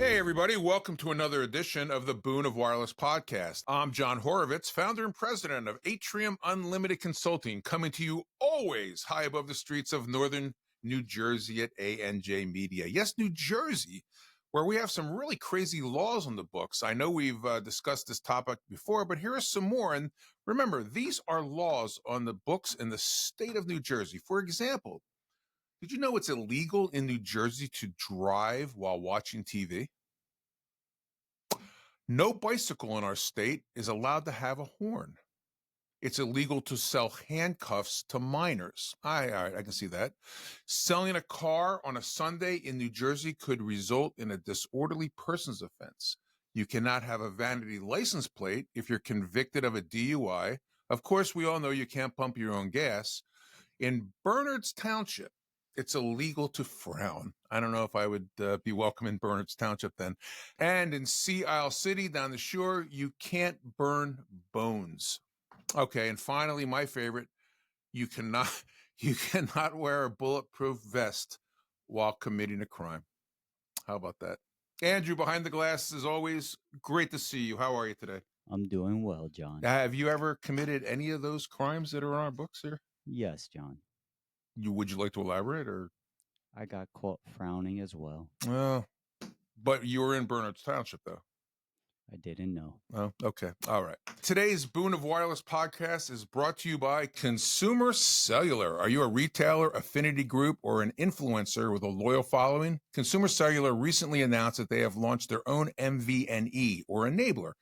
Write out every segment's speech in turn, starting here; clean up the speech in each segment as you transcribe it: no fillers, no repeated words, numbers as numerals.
Hey, everybody. Welcome to another edition of the Boon of Wireless Podcast. I'm Jon Horovitz, founder and president of Atrium Unlimited Consulting, coming to you always high above the streets of northern New Jersey at ANJ Media. Yes, New Jersey, where we have some really crazy laws on the books. I know we've discussed this topic before, but here are some more. And remember, these are laws on the books in the state of New Jersey. For example, did you know it's illegal in New Jersey to drive while watching TV? No bicycle in our state is allowed to have a horn. It's illegal to sell handcuffs to minors. All right, I can see that. Selling a car on a Sunday in New Jersey could result in a disorderly persons offense. You cannot have a vanity license plate if you're convicted of a DUI. Of course, we all know you can't pump your own gas. In Bernards Township, it's illegal to frown. I don't know if I would be welcome in Bernards Township then. And in Sea Isle City down the shore, you can't burn bones. Okay, and finally, my favorite, you cannot wear a bulletproof vest while committing a crime. How about that? Andrew, behind the glass, as always, great to see you. How are you today? I'm doing well, John. Have you ever committed any of those crimes that are in our books here? Yes, John. Would you like to elaborate, or? I got caught frowning as well. Well, but you were in Bernards Township, though. I didn't know. Oh, okay. All right. Today's Boon of Wireless Podcast is brought to you by Consumer Cellular. Are you a retailer, affinity group, or an influencer with a loyal following? Consumer Cellular recently announced that they have launched their own MVNE, or enabler,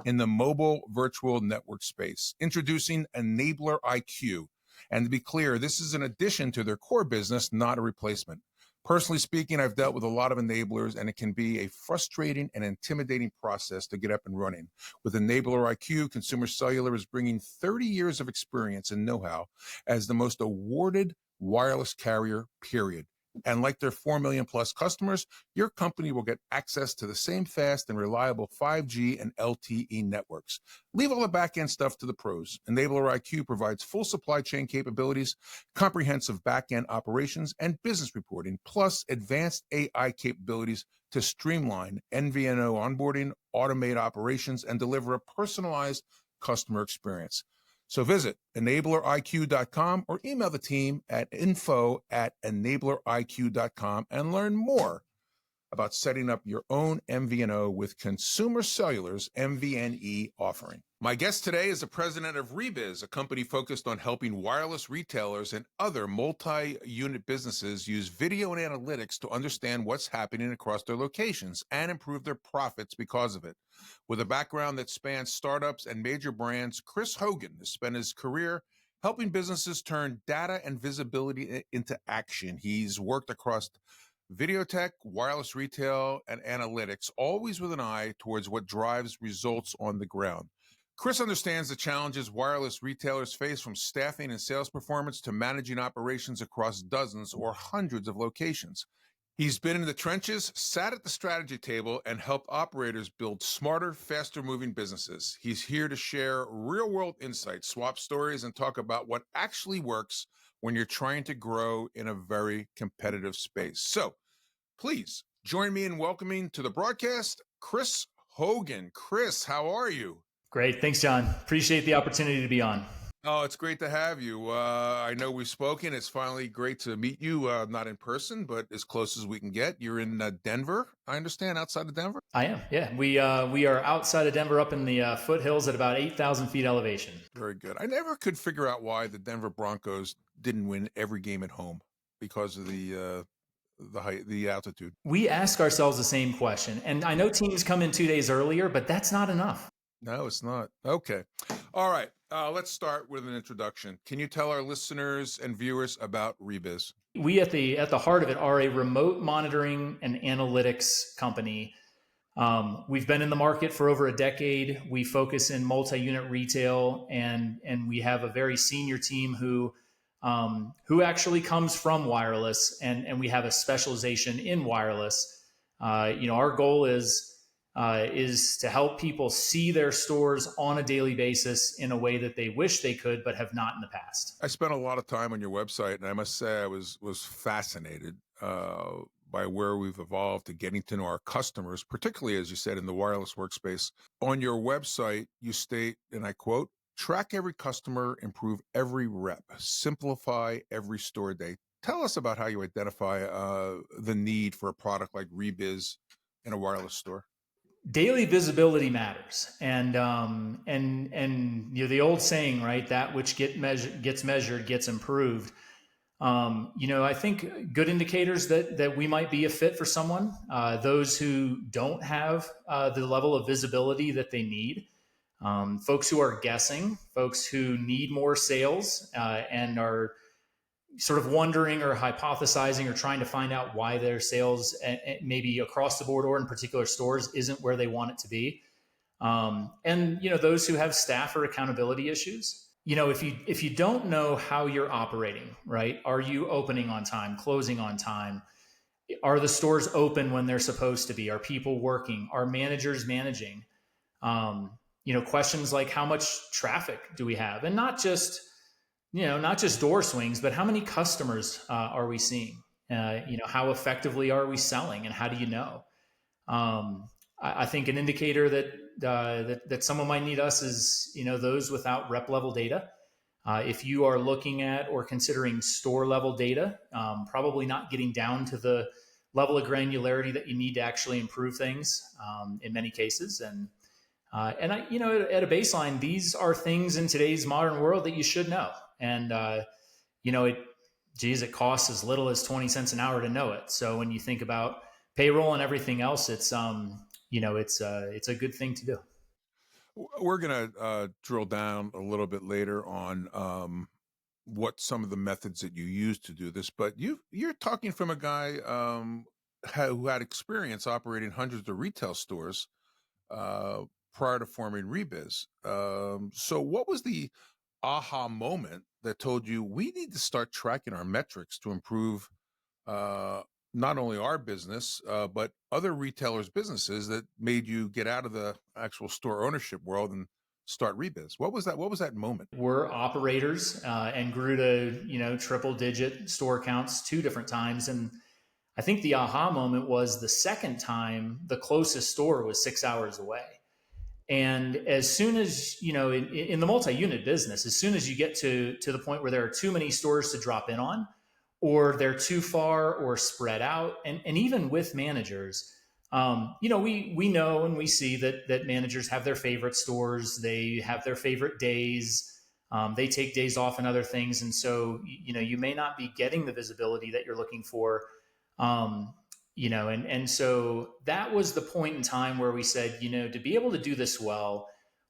in the mobile virtual network space, introducing Enabler IQ. And to be clear, this is an addition to their core business, not a replacement. Personally speaking, I've dealt with a lot of enablers, and it can be a frustrating and intimidating process to get up and running. With Enabler IQ, Consumer Cellular is bringing 30 years of experience and know-how as the most awarded wireless carrier, period. And like their 4 million plus customers, your company will get access to the same fast and reliable 5G and LTE networks. Leave all the back-end stuff to the pros. Enabler IQ provides full supply chain capabilities, comprehensive back-end operations, and business reporting, plus advanced AI capabilities to streamline MVNO onboarding, automate operations, and deliver a personalized customer experience. So visit enableriq.com or email the team at info@enableriq.com and learn more about setting up your own MVNO with Consumer Cellular's MVNE offering. My guest today is the president of Rebiz, a company focused on helping wireless retailers and other multi-unit businesses use video and analytics to understand what's happening across their locations and improve their profits because of it. With a background that spans startups and major brands, Chris Hogan has spent his career helping businesses turn data and visibility into action. He's worked across video tech, wireless retail, and analytics, always with an eye towards what drives results on the ground. Chris understands the challenges wireless retailers face, from staffing and sales performance to managing operations across dozens or hundreds of locations. He's been in the trenches, sat at the strategy table, and helped operators build smarter, faster-moving businesses. He's here to share real-world insights, swap stories, and talk about what actually works when you're trying to grow in a very competitive space. So please join me in welcoming to the broadcast, Chris Hogan. Chris, how are you? Great. Thanks, John. Appreciate the opportunity to be on. Oh, it's great to have you. I know we've spoken. It's finally great to meet you, not in person, but as close as we can get. You're in Denver, I understand, outside of Denver? I am, yeah. We are outside of Denver, up in the foothills at about 8,000 feet elevation. Very good. I never could figure out why the Denver Broncos didn't win every game at home because of the height, the altitude. We ask ourselves the same question. And I know teams come in 2 days earlier, but that's not enough. No, it's not. Okay. All right. Let's start with an introduction. Can you tell our listeners and viewers about Rebiz? We at the heart of it are a remote monitoring and analytics company. We've been in the market for over a decade. We focus in multi-unit retail, and we have a very senior team who actually comes from wireless, and we have a specialization in wireless. Our goal is to help people see their stores on a daily basis in a way that they wish they could, but have not in the past. I spent a lot of time on your website, and I must say I was fascinated by where we've evolved to getting to know our customers, particularly, as you said, in the wireless workspace. On your website, you state, and I quote, track every customer, improve every rep, simplify every store day. Tell us about how you identify the need for a product like Rebiz in a wireless store. Daily visibility matters, and the old saying, right? That which gets measured gets improved. I think good indicators that we might be a fit for someone, those who don't have the level of visibility that they need, folks who are guessing, folks who need more sales and are sort of wondering or hypothesizing or trying to find out why their sales, maybe across the board or in particular stores, isn't where they want it to be. And those who have staff or accountability issues. If you don't know how you're operating, right? Are you opening on time, closing on time? Are the stores open when they're supposed to be? Are people working? Are managers managing? Questions like how much traffic do we have? And not just door swings, but how many customers are we seeing? How effectively are we selling, and how do you know? I think an indicator that someone might need us is, those without rep level data. If you are looking at or considering store level data, probably not getting down to the level of granularity that you need to actually improve things in many cases. And at a baseline, these are things in today's modern world that you should know. And, it costs as little as 20 cents an hour to know it. So when you think about payroll and everything else, it's a good thing to do. We're going to drill down a little bit later on what some of the methods that you use to do this, but you're talking from a guy who had experience operating hundreds of retail stores prior to forming Rebiz. So what was the aha moment that told you we need to start tracking our metrics to improve not only our business, but other retailers' businesses, that made you get out of the actual store ownership world and start Rebiz? What was that moment? We're operators and grew to, triple digit store counts 2 different times. And I think the aha moment was the second time the closest store was 6 hours away. And as soon as, in the multi-unit business, as soon as you get to the point where there are too many stores to drop in on, or they're too far or spread out, and even with managers, we know and we see that managers have their favorite stores, they have their favorite days, they take days off and other things. And so, you may not be getting the visibility that you're looking for. And so that was the point in time where we said, to be able to do this well,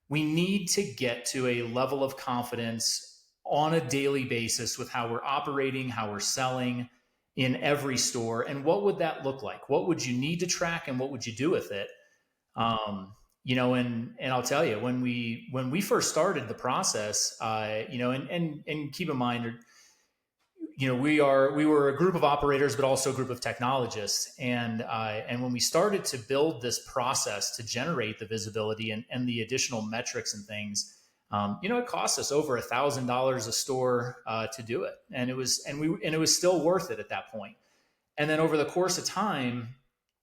we need to get to a level of confidence on a daily basis with how we're operating, how we're selling in every store. And what would that look like? What would you need to track, and what would you do with it? And I'll tell you, when we first started the process, and keep in mind, we were a group of operators, but also a group of technologists. And when we started to build this process to generate the visibility and the additional metrics and things, it cost us over $1,000 a store to do it. And it was still worth it at that point. And then over the course of time,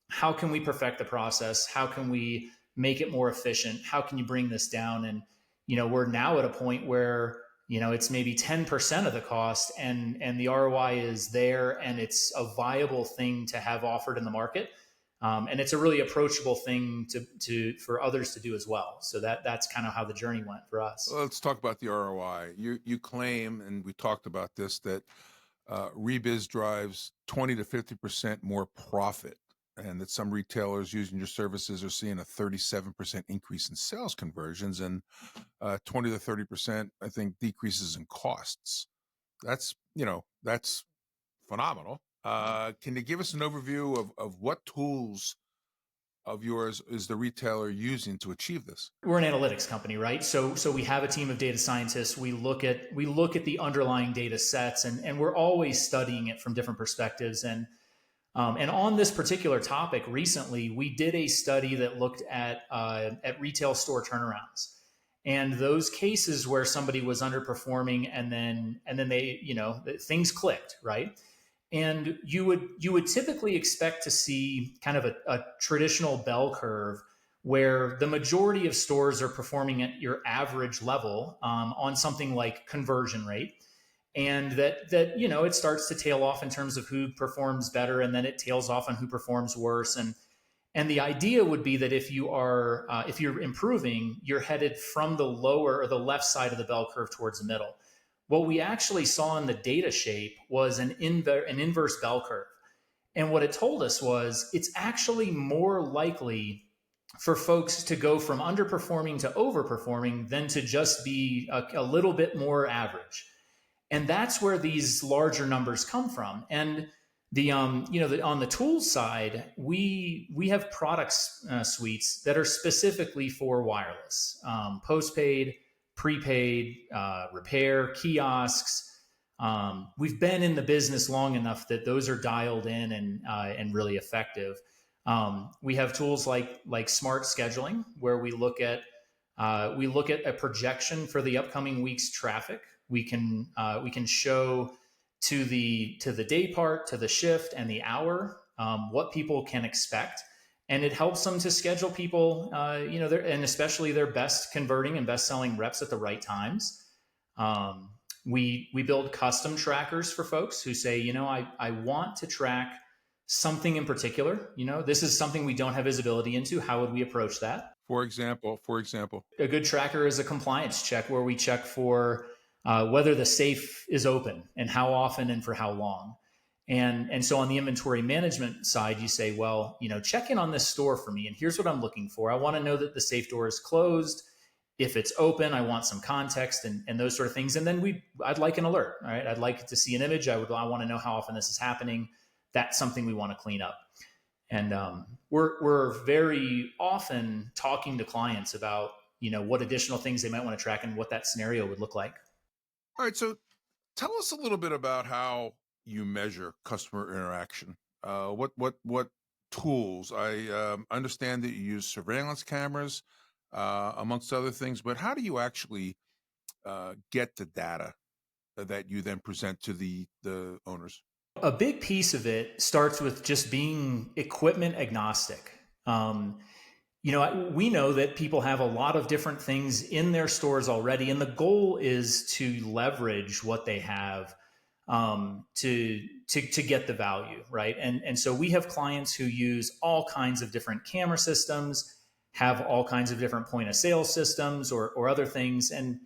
how can we perfect the process? How can we make it more efficient? How can you bring this down? And, we're now at a point where, it's maybe 10% of the cost, and the ROI is there, and it's a viable thing to have offered in the market. And it's a really approachable thing for others to do as well. So that's kind of how the journey went for us. Well, let's talk about the ROI. You claim, and we talked about this, that Rebiz drives 20 to 50% more profit, and that some retailers using your services are seeing a 37% increase in sales conversions and 20 to 30%, I think, decreases in costs. That's phenomenal. Can you give us an overview of what tools of yours is the retailer using to achieve this? We're an analytics company, right? So we have a team of data scientists. We look at the underlying data sets, and we're always studying it from different perspectives. And on this particular topic, recently we did a study that looked at retail store turnarounds, and those cases where somebody was underperforming, and then they, things clicked, right? And you would typically expect to see kind of a traditional bell curve where the majority of stores are performing at your average level on something like conversion rate, and that it starts to tail off in terms of who performs better, and then it tails off on who performs worse. And the idea would be that if you're improving, you're headed from the lower or the left side of the bell curve towards the middle. What we actually saw in the data shape was an inverse bell curve. And what it told us was it's actually more likely for folks to go from underperforming to overperforming than to just be a little bit more average. And that's where these larger numbers come from. And on the tools side, we have products suites that are specifically for wireless, postpaid, prepaid, repair, kiosks. We've been in the business long enough that those are dialed in and really effective. We have tools like smart scheduling, where we look at a projection for the upcoming week's traffic. We can show to the day part, to the shift, and the hour what people can expect, and it helps them to schedule people, and especially their best converting and best selling reps at the right times. We build custom trackers for folks who say, I want to track something in particular. This is something we don't have visibility into. How would we approach that? For example, a good tracker is a compliance check where we check for whether the safe is open and how often and for how long. And so on the inventory management side, you say, well, check in on this store for me. And here's what I'm looking for. I want to know that the safe door is closed. If it's open, I want some context and those sort of things. And then I'd like an alert, all right? I'd like to see an image. I want to know how often this is happening. That's something we want to clean up. And we're very often talking to clients about, what additional things they might want to track and what that scenario would look like. All right. So tell us a little bit about how you measure customer interaction. What tools? I understand that you use surveillance cameras, amongst other things, but how do you actually get the data that you then present to the owners? A big piece of it starts with just being equipment agnostic. We know that people have a lot of different things in their stores already, and the goal is to leverage what they have to get the value, right? And so we have clients who use all kinds of different camera systems, have all kinds of different point of sale systems or other things, and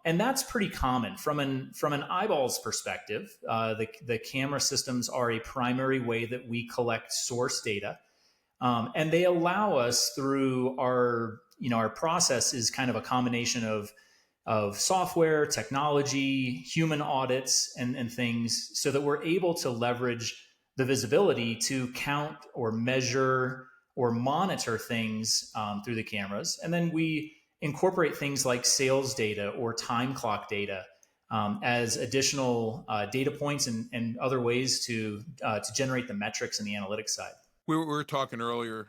that's pretty common from an eyeballs perspective. The camera systems are a primary way that we collect source data. And they allow us through our process is kind of a combination of software, technology, human audits, and things, so that we're able to leverage the visibility to count or measure or monitor things through the cameras. And then we incorporate things like sales data or time clock data as additional data points and other ways to generate the metrics and the analytics side. We were talking earlier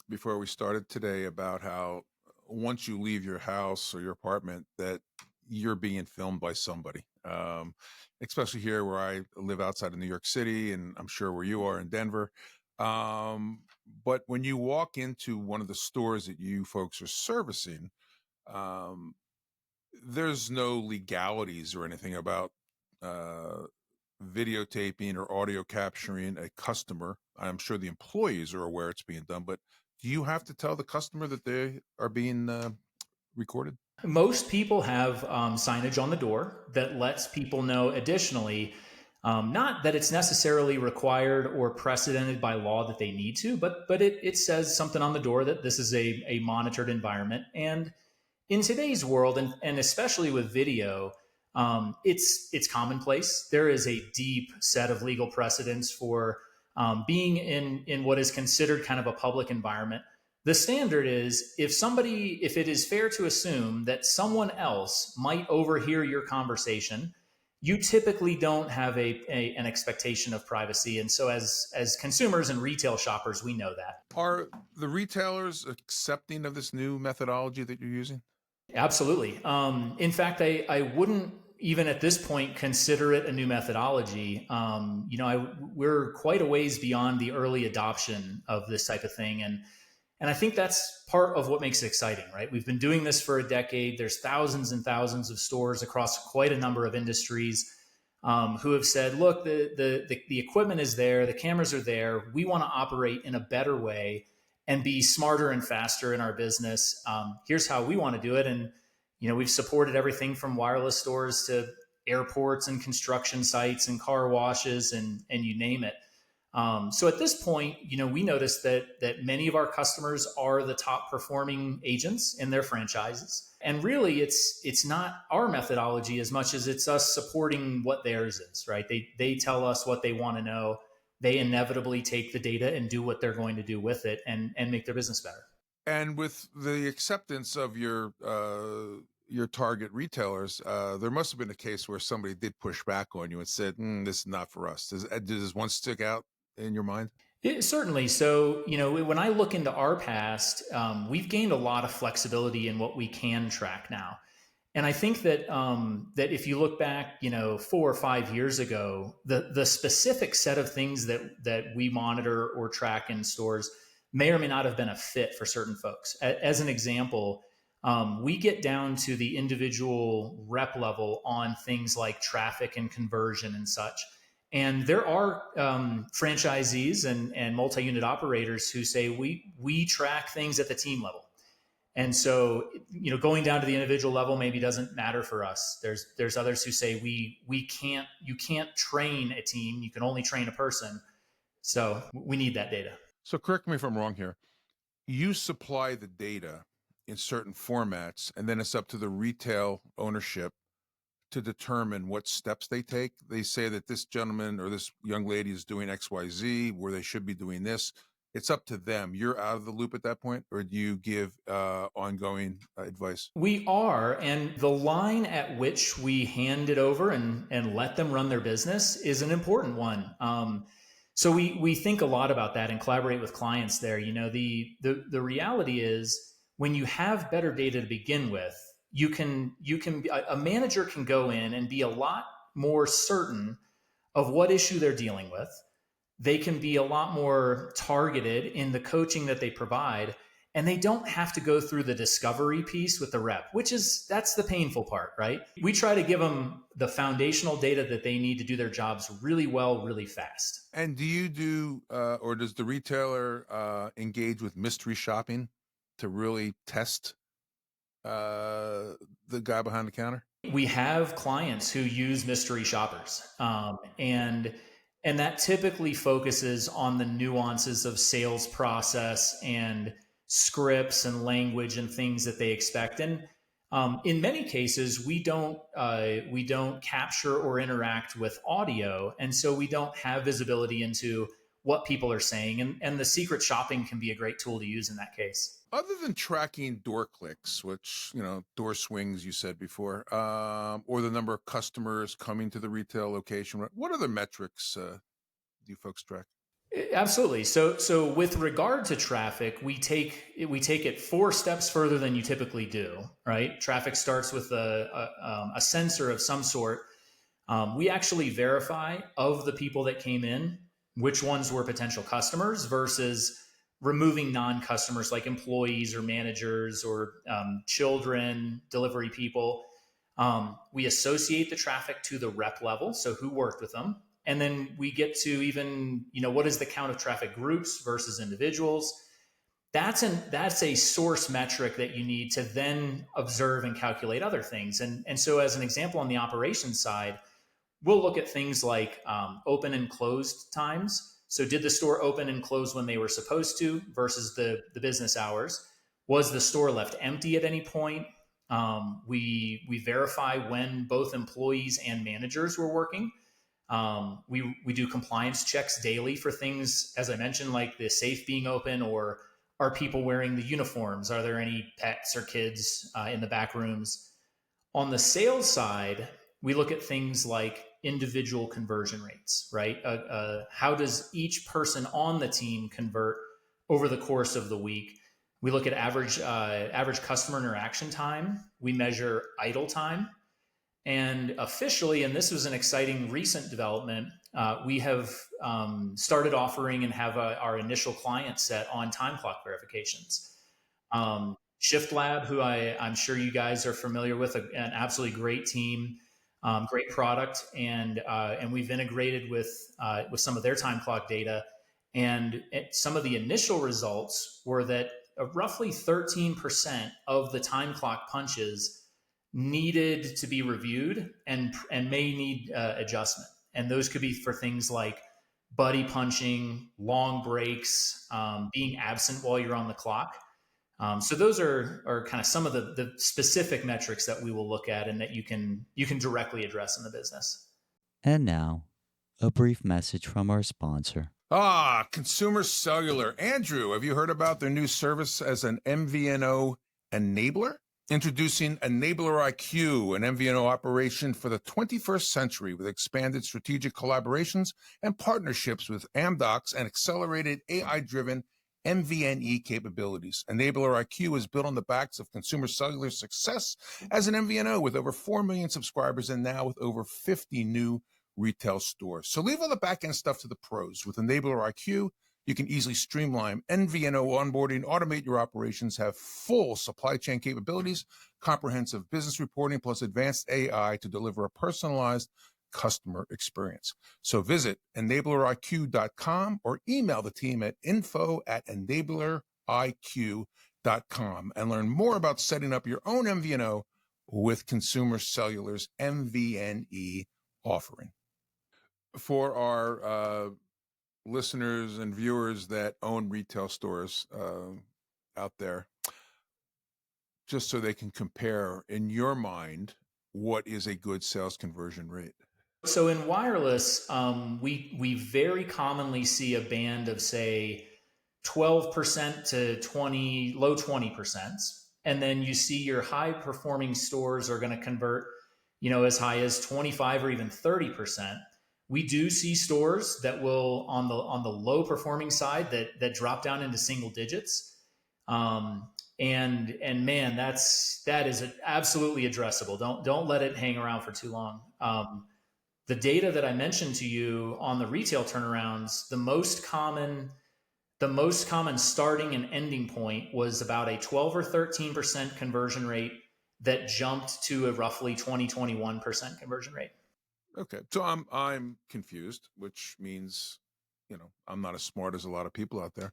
before we started today about how once you leave your house or your apartment, that you're being filmed by somebody, especially here where I live outside of New York City, and I'm sure where you are in Denver. But when you walk into one of the stores that you folks are servicing, there's no legalities or anything about videotaping or audio capturing a customer. I'm sure the employees are aware it's being done, but do you have to tell the customer that they are being recorded? Most people have signage on the door that lets people know additionally, not that it's necessarily required or precedented by law that they need to, but it says something on the door that this is a monitored environment. And in today's world, and especially with video, it's commonplace. There is a deep set of legal precedents for being in what is considered kind of a public environment. The standard is if it is fair to assume that someone else might overhear your conversation, you typically don't have an expectation of privacy. And so as consumers and retail shoppers, we know that. Are the retailers accepting of this new methodology that you're using? Absolutely. In fact, I wouldn't even at this point, consider it a new methodology. We're quite a ways beyond the early adoption of this type of thing. And I think that's part of what makes it exciting, right? We've been doing this for a decade. There's thousands and thousands of stores across quite a number of industries who have said, look, the equipment is there, the cameras are there. We want to operate in a better way and be smarter and faster in our business. Here's how we want to do it. And, we've supported everything from wireless stores to airports and construction sites and car washes and you name it. So at this point, we noticed that many of our customers are the top performing agents in their franchises. And really, it's not our methodology as much as it's us supporting what theirs is, right? They tell us what they want to know. They inevitably take the data and do what they're going to do with it and make their business better. And with the acceptance of your target retailers, there must have been a case where somebody did push back on you and said, this is not for us. Does one stick out in your mind? Certainly. So, when I look into our past, we've gained a lot of flexibility in what we can track now. And I think that if you look back, 4 or 5 years ago, the specific set of things that we monitor or track in stores may or may not have been a fit for certain folks. As an example, we get down to the individual rep level on things like traffic and conversion and such. And there are franchisees and multi-unit operators who say we track things at the team level. And so, going down to the individual level maybe doesn't matter for us. There's others who say you can't train a team. You can only train a person. So we need that data. So correct me if I'm wrong here. You supply the data in certain formats, and then it's up to the retail ownership to determine what steps they take. They say that this gentleman or this young lady is doing XYZ, where they should be doing this. It's up to them. You're out of the loop at that point, or do you give ongoing advice? We are, and the line at which we hand it over and let them run their business is an important one. So we think a lot about that and collaborate with clients there. The reality is when you have better data to begin with, a manager can go in and be a lot more certain of what issue they're dealing with. They can be a lot more targeted in the coaching that they provide, and they don't have to go through the discovery piece with the rep, that's the painful part, right? We try to give them the foundational data that they need to do their jobs really well, really fast. And do you do, or does the retailer engage with mystery shopping to really test the guy behind the counter? We have clients who use mystery shoppers, and that typically focuses on the nuances of sales process and scripts and language and things that they expect. And in many cases, we don't capture or interact with audio, and so we don't have visibility into what people are saying. And the secret shopping can be a great tool to use in that case. Other than tracking door clicks, which, door swings, you said before, or the number of customers coming to the retail location, what other metrics do you folks track? Absolutely. So with regard to traffic, we take it 4 steps further than you typically do, right? Traffic starts with a sensor of some sort. We actually verify of the people that came in, which ones were potential customers versus removing non-customers like employees or managers or children, delivery people. We associate the traffic to the rep level, so who worked with them. And then we get to even, what is the count of traffic groups versus individuals? That's a source metric that you need to then observe and calculate other things. And so as an example on the operations side, we'll look at things like open and closed times. So did the store open and close when they were supposed to versus the business hours? Was the store left empty at any point? We verify when both employees and managers were working. We do compliance checks daily for things, as I mentioned, like the safe being open, or are people wearing the uniforms? Are there any pets or kids in the back rooms? On the sales side, we look at things like individual conversion rates, right? How does each person on the team convert over the course of the week? We look at average customer interaction time. We measure idle time. And officially, and this was an exciting recent development, we have started offering and have our initial client set on time clock verifications. Shift Lab, who I'm sure you guys are familiar with, an absolutely great team, great product, and we've integrated with some of their time clock data. And some of the initial results were that roughly 13% of the time clock punches needed to be reviewed and may need adjustment. And those could be for things like buddy punching, long breaks, being absent while you're on the clock. So those are kind of some of the specific metrics that we will look at and that you can directly address in the business. And now, a brief message from our sponsor. Consumer Cellular. Andrew, have you heard about their new service as an MVNO enabler? Introducing Enabler IQ, an MVNO operation for the 21st century with expanded strategic collaborations and partnerships with Amdocs and accelerated AI-driven MVNE capabilities. Enabler IQ is built on the backs of Consumer Cellular's success as an MVNO with over 4 million subscribers and now with over 50 new retail stores. So leave all the back-end stuff to the pros. With Enabler IQ, you can easily streamline MVNO onboarding, automate your operations, have full supply chain capabilities, comprehensive business reporting, plus advanced AI to deliver a personalized customer experience. So visit enableriq.com or email the team at info@enableriq.com and learn more about setting up your own MVNO with Consumer Cellular's MVNE offering. For our listeners and viewers that own retail stores out there, just so they can compare, in your mind, what is a good sales conversion rate? So in wireless, we very commonly see a band of, say, 12% to low 20%. And then you see your high performing stores are going to convert, as high as 25 or even 30%. We do see stores that will on the low performing side that drop down into single digits. And man, that is absolutely addressable. Don't let it hang around for too long. The data that I mentioned to you on the retail turnarounds, the most common starting and ending point was about a 12 or 13% conversion rate that jumped to a roughly 21% conversion rate. Okay, so I'm confused, which means, I'm not as smart as a lot of people out there.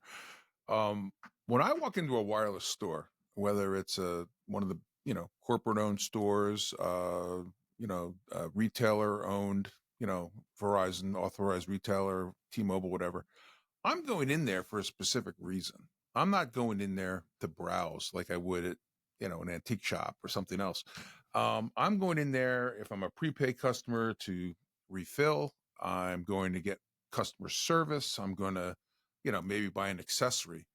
When I walk into a wireless store, whether it's one of the corporate-owned stores, retailer-owned, Verizon authorized retailer, T-Mobile, whatever, I'm going in there for a specific reason. I'm not going in there to browse like I would at an antique shop or something else. I'm going in there if I'm a prepaid customer to refill. I'm going to get customer service. I'm going to, maybe buy an accessory.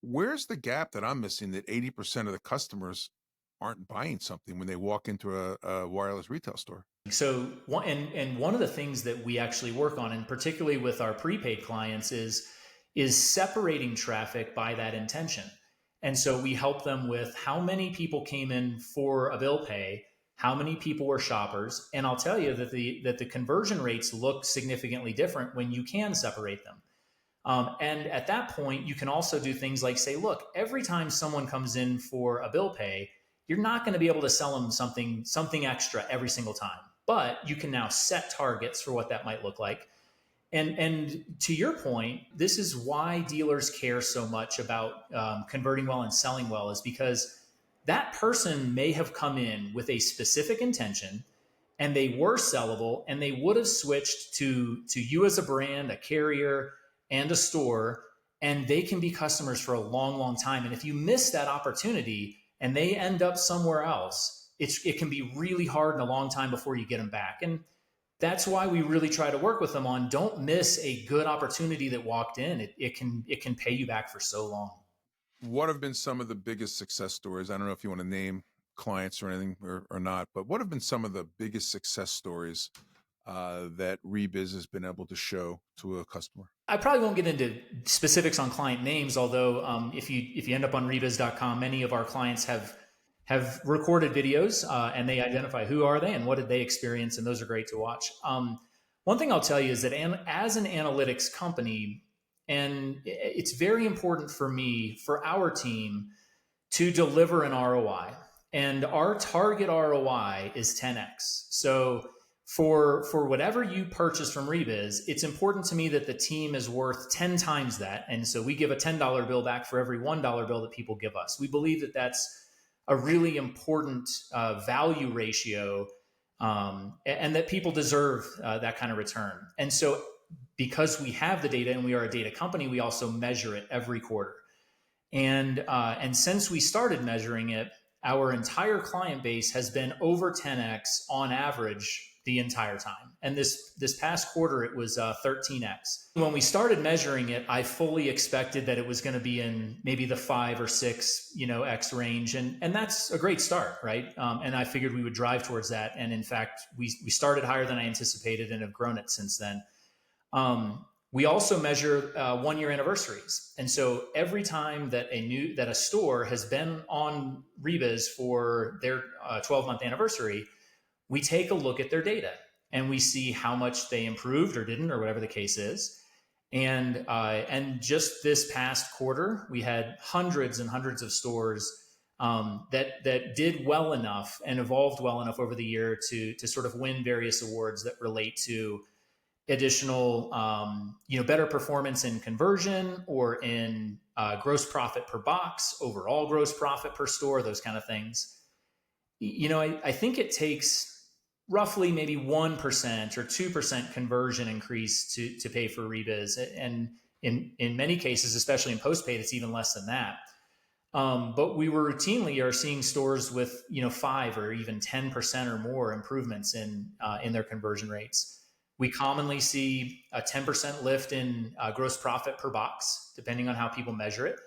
Where's the gap that I'm missing that 80% of the customers aren't buying something when they walk into a wireless retail store? So one of the things that we actually work on, and particularly with our prepaid clients, is separating traffic by that intention. And so we help them with how many people came in for a bill pay, how many people were shoppers. And I'll tell you that the conversion rates look significantly different when you can separate them. And at that point, you can also do things like say, look, every time someone comes in for a bill pay, you're not going to be able to sell them something extra every single time. But you can now set targets for what that might look like. And to your point, this is why dealers care so much about converting well and selling well, is because that person may have come in with a specific intention and they were sellable and they would have switched to you as a brand, a carrier, and a store, and they can be customers for a long, long time. And if you miss that opportunity and they end up somewhere else, it can be really hard and a long time before you get them back. And that's why we really try to work with them on don't miss a good opportunity that walked in. It can pay you back for so long. What have been some of the biggest success stories? I don't know if you want to name clients or anything or not, but what have been some of the biggest success stories that Rebiz has been able to show to a customer? I probably won't get into specifics on client names, although if you end up on rebiz.com, many of our clients have have recorded videos and they identify who are they and what did they experience, and those are great to watch. One thing I'll tell you is that as an analytics company, and it's very important for me, for our team, to deliver an ROI. And our target ROI is 10x. So for whatever you purchase from Rebiz, it's important to me that the team is worth 10 times that. And so we give a $10 bill back for every $1 bill that people give us. We believe that that's a really important value ratio, and that people deserve that kind of return. And so because we have the data and we are a data company, we also measure it every quarter. And since we started measuring it, our entire client base has been over 10x on average the entire time. And this past quarter, it was 13x. When we started measuring it, I fully expected that it was going to be in maybe the 5 or 6, X range. And that's a great start, right? And I figured we would drive towards that. And in fact, we started higher than I anticipated and have grown it since then. We also measure 1-year anniversaries. And so every time that a store has been on Rebiz for their 12-month anniversary, we take a look at their data and we see how much they improved or didn't, or whatever the case is. And just this past quarter, we had hundreds and hundreds of stores that did well enough and evolved well enough over the year to sort of win various awards that relate to additional, better performance in conversion or in gross profit per box, overall gross profit per store, those kind of things. I think it takes roughly maybe 1% or 2% conversion increase to pay for Rebiz. And in many cases, especially in postpaid, it's even less than that. But we routinely are seeing stores with 5 or even 10% or more improvements in their conversion rates. We commonly see a 10% lift in gross profit per box, depending on how people measure it.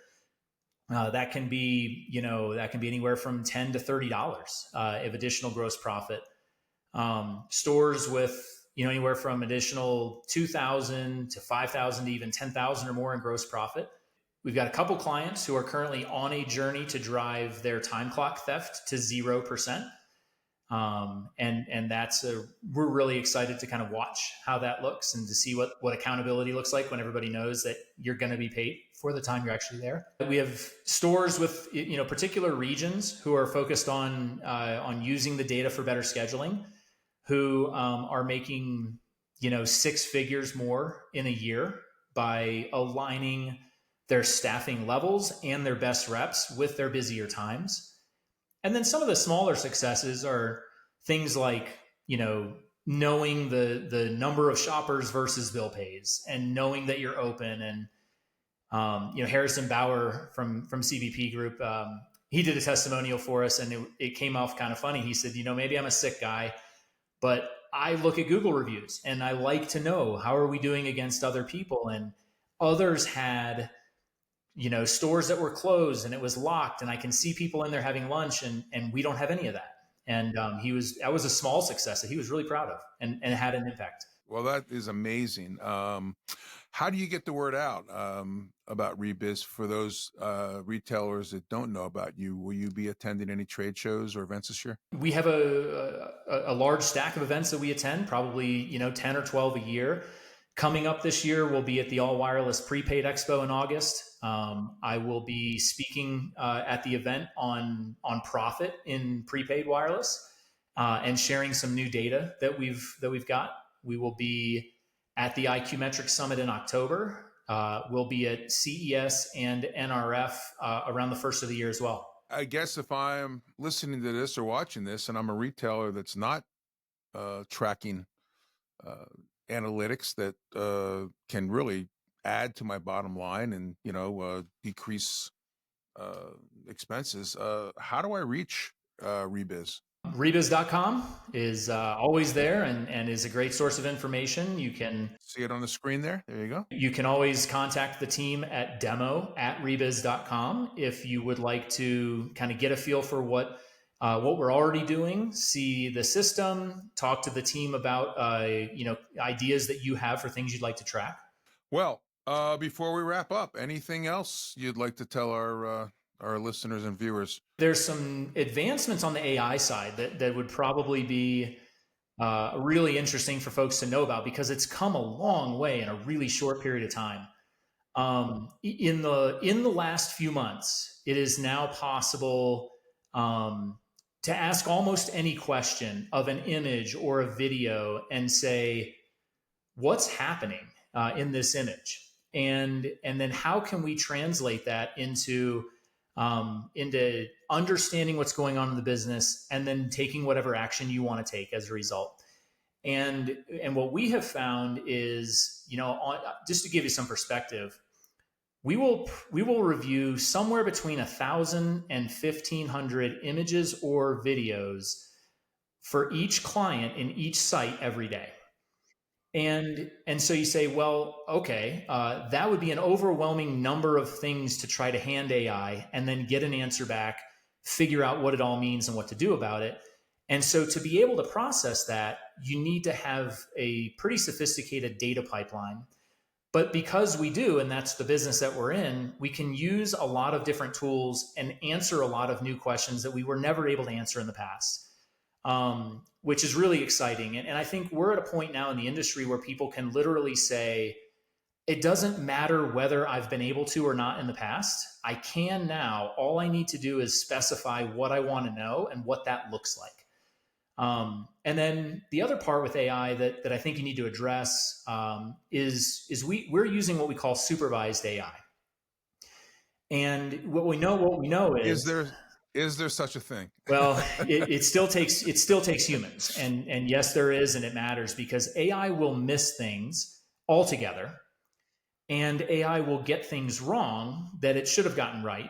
That can be anywhere from $10 to $30 of additional gross profit. Stores with anywhere from additional 2,000 to 5,000 to even 10,000 or more in gross profit. We've got a couple clients who are currently on a journey to drive their time clock theft to 0%. And we're really excited to kind of watch how that looks and to see what accountability looks like when everybody knows that you're going to be paid for the time you're actually there. We have stores with, particular regions who are focused on using the data for better scheduling, who are making, 6 figures more in a year by aligning their staffing levels and their best reps with their busier times. And then some of the smaller successes are things like, knowing the number of shoppers versus bill pays and knowing that you're open. And, Harrison Bauer from CBP Group, he did a testimonial for us and it came off kind of funny. He said, maybe I'm a sick guy, but I look at Google reviews and I like to know how are we doing against other people. And others had stores that were closed and it was locked and I can see people in there having lunch and we don't have any of that. And that was a small success that he was really proud of and had an impact. Well, that is amazing. How do you get the word out about Rebiz for those retailers that don't know about you? Will you be attending any trade shows or events this year? We have a large stack of events that we attend, probably 10 or 12 a year. Coming up this year, we'll be at the All Wireless Prepaid Expo in August. I will be speaking at the event on profit in prepaid wireless and sharing some new data that we've got. We will be at the IQ Metrics Summit in October. We'll be at CES and NRF around the first of the year as well. I guess if I'm listening to this or watching this and I'm a retailer that's not tracking analytics that can really add to my bottom line and decrease expenses, how do I reach Rebiz? Rebiz.com is always there and is a great source of information. You can see it on the screen there. There you go. You can always contact the team at demo@rebiz.com if you would like to kind of get a feel for what we're already doing, see the system, talk to the team about ideas that you have for things you'd like to track. Well, before we wrap up, anything else you'd like to tell our our listeners and viewers? There's some advancements on the AI side that would probably be really interesting for folks to know about, because it's come a long way in a really short period of time. In the last few months, it is now possible to ask almost any question of an image or a video and say, what's happening in this image? And then how can we translate that into understanding what's going on in the business, and then taking whatever action you want to take as a result. And what we have found is, just to give you some perspective, we will review somewhere between 1,000 and 1,500 images or videos for each client in each site every day. And so you say, well, okay, that would be an overwhelming number of things to try to hand AI and then get an answer back, figure out what it all means and what to do about it. And so to be able to process that, you need to have a pretty sophisticated data pipeline. But because we do, and that's the business that we're in, we can use a lot of different tools and answer a lot of new questions that we were never able to answer in the past. Which is really exciting. And I think we're at a point now in the industry where people can literally say, it doesn't matter whether I've been able to or not in the past. I can now. All I need to do is specify what I want to know and what that looks like. And then the other part with AI that I think you need to address is we're using what we call supervised AI. And what we know is Is there such a thing? Well, it still takes humans, and yes, there is, and it matters, because AI will miss things altogether, and AI will get things wrong that it should have gotten right,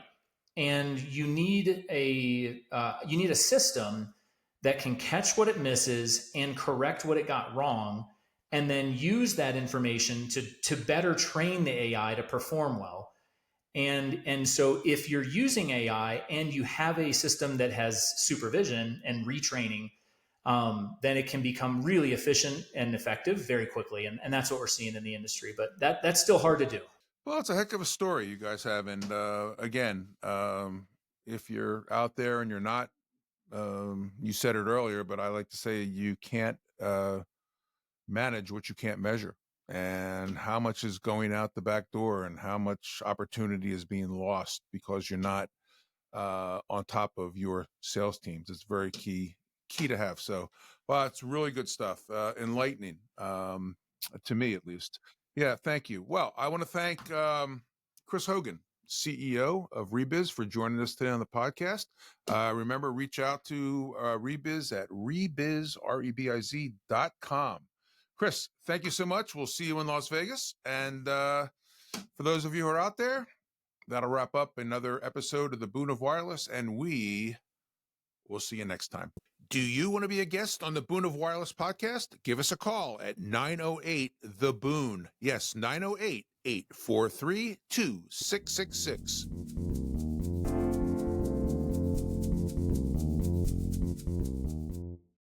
and you need a system that can catch what it misses and correct what it got wrong, and then use that information to better train the AI to perform well. And so if you're using AI and you have a system that has supervision and retraining, then it can become really efficient and effective very quickly. And that's what we're seeing in the industry. But that's still hard to do. Well, it's a heck of a story you guys have. And again, if you're out there and you're not, you said it earlier, but I like to say you can't manage what you can't measure. And how much is going out the back door and how much opportunity is being lost because you're not on top of your sales teams. It's very key to have. So, well, it's really good stuff. Enlightening to me, at least. Yeah, thank you. Well, I want to thank Chris Hogan, CEO of Rebiz, for joining us today on the podcast. Remember, reach out to Rebiz at rebiz, rebiz.com. Chris, thank you so much. We'll see you in Las Vegas. And for those of you who are out there, that'll wrap up another episode of the Boon of Wireless, and we will see you next time. Do you want to be a guest on the Boon of Wireless podcast? Give us a call at 908-THE-BOON. Yes, 908-843-2666.